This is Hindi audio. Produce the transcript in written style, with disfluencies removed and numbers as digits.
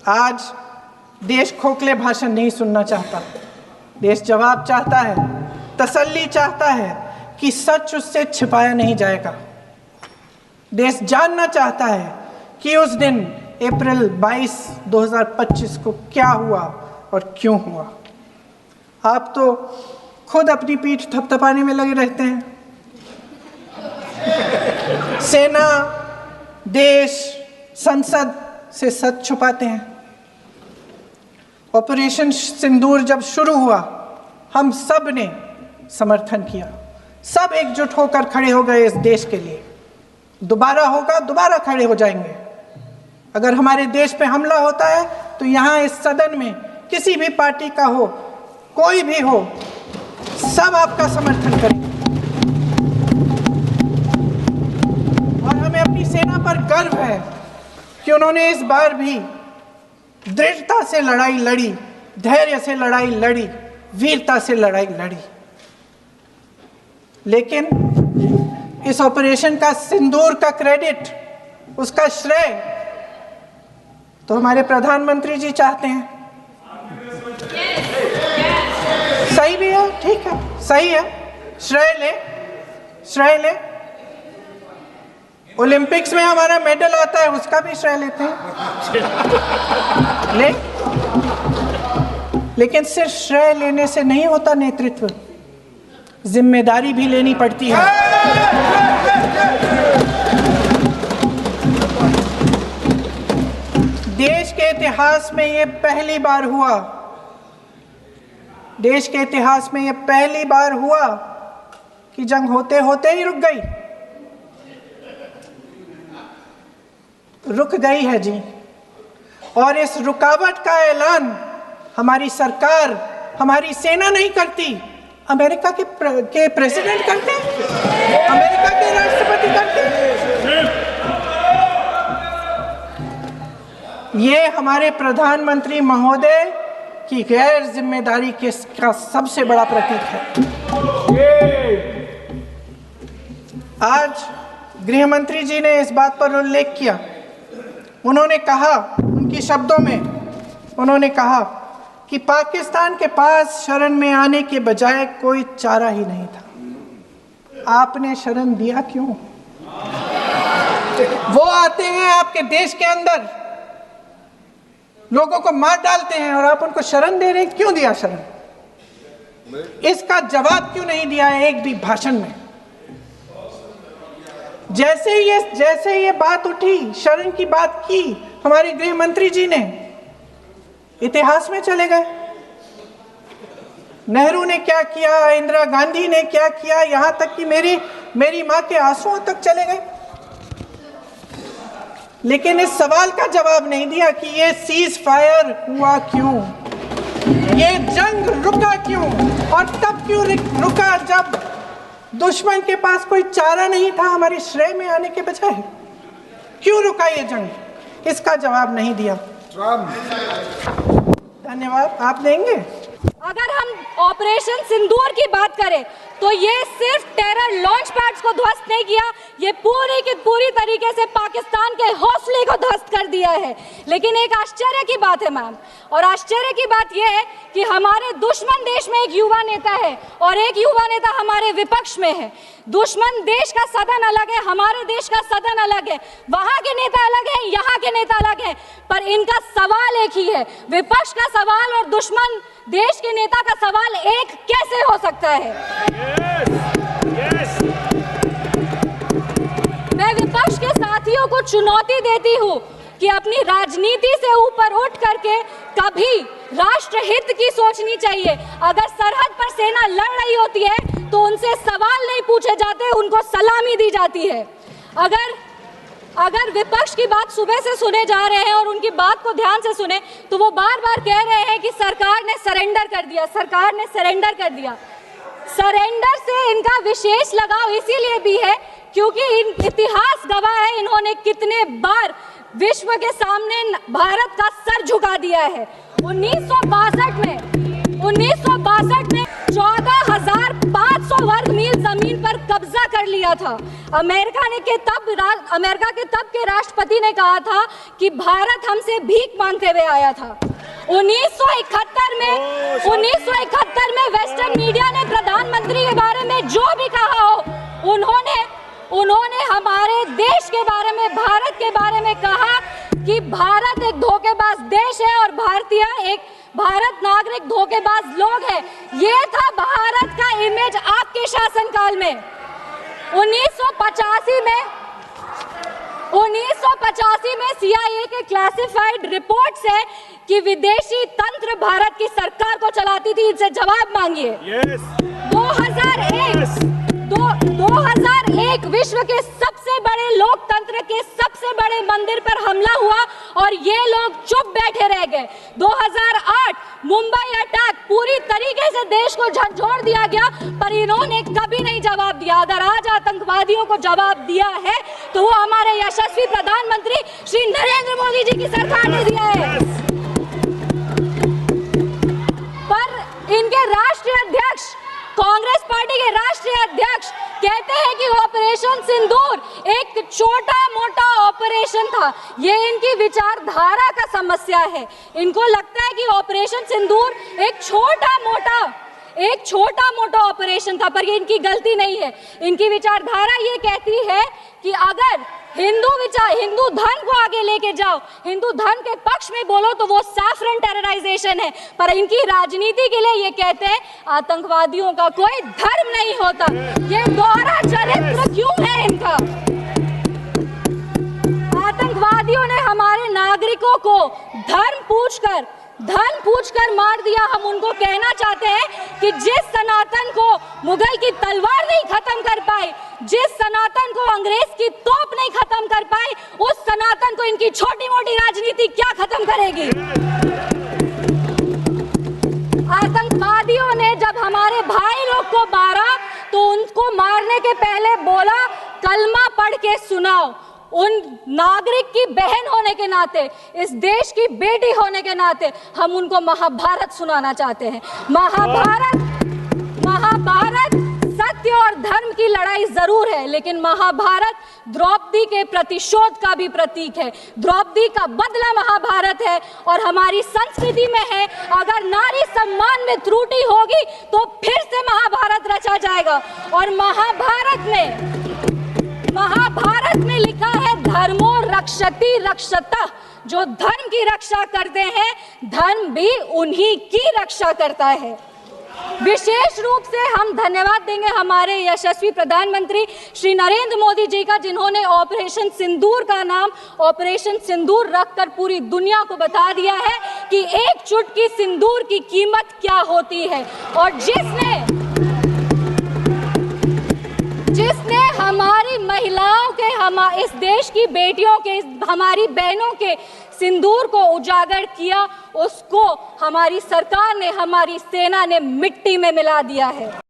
आज देश खोखले भाषण नहीं सुनना चाहता, देश जवाब चाहता है, तसल्ली चाहता है कि सच उससे छिपाया नहीं जाएगा। देश जानना चाहता है कि उस दिन अप्रैल 22, 2025 को क्या हुआ और क्यों हुआ। आप तो खुद अपनी पीठ थपथपाने में लगे रहते हैं। सेना, देश, संसद से सच छुपाते हैं। ऑपरेशन सिंदूर जब शुरू हुआ, हम सब ने समर्थन किया, सब एकजुट होकर खड़े हो गए इस देश के लिए। दोबारा होगा, दोबारा खड़े हो जाएंगे। अगर हमारे देश पे हमला होता है तो यहाँ इस सदन में किसी भी पार्टी का हो, कोई भी हो, सब आपका समर्थन करेंगे। और हमें अपनी सेना पर गर्व है कि उन्होंने इस बार भी दृढ़ता से लड़ाई लड़ी, धैर्य से लड़ाई लड़ी, वीरता से लड़ाई लड़ी। लेकिन इस ऑपरेशन का सिंदूर का क्रेडिट, उसका श्रेय तो हमारे प्रधानमंत्री जी चाहते हैं। सही भी है, ठीक है, सही है, श्रेय ले। ओलंपिक्स में हमारा मेडल आता है, उसका भी श्रेय लेते हैं। लेकिन सिर्फ श्रेय लेने से नहीं होता नेतृत्व, जिम्मेदारी भी लेनी पड़ती है। देश के इतिहास में ये पहली बार हुआ, देश के इतिहास में ये पहली बार हुआ कि जंग होते होते ही रुक गई। रुक गई है जी। और इस रुकावट का ऐलान हमारी सरकार, हमारी सेना नहीं करती, अमेरिका के प्रेसिडेंट करते हैं, अमेरिका के राष्ट्रपति करते हैं। ये हमारे प्रधानमंत्री महोदय की गैर जिम्मेदारी का सबसे बड़ा प्रतीक है। आज गृह मंत्री जी ने इस बात पर उल्लेख किया। उन्होंने कहा, उनके शब्दों में उन्होंने कहा कि पाकिस्तान के पास शरण में आने के बजाय कोई चारा ही नहीं था। आपने शरण दिया क्यों? वो आते हैं आपके देश के अंदर, लोगों को मार डालते हैं और आप उनको शरण दे रहे हैं। क्यों दिया शरण? इसका जवाब क्यों नहीं दिया एक भी भाषण में? जैसे ये बात उठी, शरण की बात की, हमारे गृह मंत्री जी ने इतिहास में चले गए। नेहरू ने क्या किया, इंदिरा गांधी ने क्या किया, यहां तक कि मेरी मां के आंसुओं तक चले गए। लेकिन इस सवाल का जवाब नहीं दिया कि ये सीज फायर हुआ क्यों, ये जंग रुका क्यों, और तब क्यों रुका जब दुश्मन के पास कोई चारा नहीं था हमारे श्रेय में आने के बजाय। क्यों रुका ये जंग? इसका जवाब नहीं दिया। धन्यवाद। आप देंगे? अगर हम ऑपरेशन सिंदूर की बात करें तो ये सिर्फ टेरर लॉन्च पैड्स को ध्वस्त नहीं किया, ये पूरी की पूरी तरीके से पाकिस्तान के हौसले को ध्वस्त कर दिया है। लेकिन एक आश्चर्य की बात है मैम, और आश्चर्य की बात यह है कि हमारे दुश्मन देश में एक युवा नेता है और एक युवा नेता हमारे विपक्ष में है। दुश्मन देश का सदन अलग है, हमारे देश का सदन अलग है, वहां के नेता अलग है, यहाँ के नेता अलग है, पर इनका सवाल एक ही है। विपक्ष का सवाल और दुश्मन देश के नेता का सवाल एक कैसे हो सकता है? मैं विपक्ष के साथियों को चुनौती देती हूँ कि अपनी राजनीति से ऊपर उठ करके कभी राष्ट्र हित की सोचनी चाहिए। अगर सरहद पर सेना लड़ रही होती है तो उनसे सवाल नहीं पूछे जाते, उनको सलामी दी जाती है। अगर विपक्ष की बात सुबह से सुने जा रहे हैं और उनकी बात को ध्यान से सुने तो वो बार बार कह रहे हैं कि सरकार ने सरेंडर कर दिया, सरकार ने सरेंडर कर दिया। सरेंडर से इनका विशेष लगाव इसीलिए भी है क्योंकि इतिहास गवाह है इन्होंने कितने बार विश्व के सामने भारत का सर झुका दिया है। 1962 में 14,500 वर्ग मील जमीन पर कब्जा कर लिया था। अमेरिका के तब के राष्ट्रपति ने कहा था कि भारत हमसे भीख मांगते हुए आया था। 1971 में वेस्टर्न मीडिया ने प्रधानमंत्री के बारे में जो भी कहा हो, उन्होंने हमारे देश के बारे में, भारत के बारे में कहा कि भारत एक धोखेबाज देश है और भारत नागरिक धोखेबाज लोग हैं। ये था भारत का इमेज आपके शासनकाल में। 1985 में CIA के क्लासिफाइड रिपोर्ट्स है कि विदेशी तंत्र भारत की सरकार को चलाती थी। इनसे जवाब मांगिए। 2001 विश्व के सबसे बड़े लोकतंत्र के सबसे बड़े मंदिर पर हमला हुआ और ये लोग चुप बैठे रह गए। 2008 मुंबई अटैक, पूरी तरीके से देश को झंझोड़ दिया गया, पर इन्होंने कभी नहीं जवाब दिया। अगर आज आतंकवादियों को जवाब दिया है तो वो हमारे यशस्वी प्रधानमंत्री श्री नरेंद्र मोदी जी की सरकार ने दिया है। पर इनके राष्ट्रीय अध्यक्ष, कांग्रेस पार्टी के राष्ट्रीय अध्यक्ष कहते हैं कि ऑपरेशन सिंदूर एक छोटा मोटा ऑपरेशन था। ये इनकी विचारधारा का समस्या है। इनको लगता है कि ऑपरेशन सिंदूर एक छोटा मोटा ऑपरेशन था, पर ये इनकी गलती नहीं है। इनकी विचारधारा ये कहती है कि अगर हिंदू धर्म को आगे लेके जाओ, हिंदू धर्म के पक्ष में बोलो तो वो सैफरन टेरराइजेशन है। पर इनकी राजनीति के लिए ये कहते हैं आतंकवादियों का कोई धर्म नहीं होता। ये दोहरा चरित्र क्यों है इनका? आतंकवादियों ने हमारे नागरिकों को धर्म पूछकर मार दिया। हम उनको कहना चाहते हैं कि जिस सनातन को मुगल की तलवार नहीं खत्म कर पाई, जिस सनातन को अंग्रेज की तोप नहीं खत्म कर पाई, उस सनातन को इनकी छोटी मोटी राजनीति क्या खत्म करेगी? आतंकवादियों ने जब हमारे भाई लोग को मारा तो उनको मारने के पहले बोला कलमा पढ़ के सुनाओ। उन नागरिक की बहन होने के नाते, इस देश की बेटी होने के नाते हम उनको महाभारत सुनाना चाहते हैं। महाभारत सत्य और धर्म की लड़ाई जरूर है, लेकिन महाभारत द्रौपदी के प्रतिशोध का भी प्रतीक है। द्रौपदी का बदला महाभारत है और हमारी संस्कृति में है। अगर नारी सम्मान में त्रुटि होगी तो फिर से महाभारत रचा जाएगा। और महाभारत में लिखा है धर्मो रक्षति रक्षतः। जो धर्म की रक्षा करते हैं, धर्म भी उन्हीं की रक्षा करता है। विशेष रूप से हम धन्यवाद देंगे हमारे यशस्वी प्रधानमंत्री श्री नरेंद्र मोदी जी का, जिन्होंने ऑपरेशन सिंदूर का नाम ऑपरेशन सिंदूर रखकर पूरी दुनिया को बता दिया है कि एक चुटकी सिंदूर की कीमत क्या होती है। और जिसने हमारी महिलाओं के, इस देश की बेटियों के, हमारी बहनों के सिंदूर को उजागर किया, उसको हमारी सरकार ने, हमारी सेना ने मिट्टी में मिला दिया है।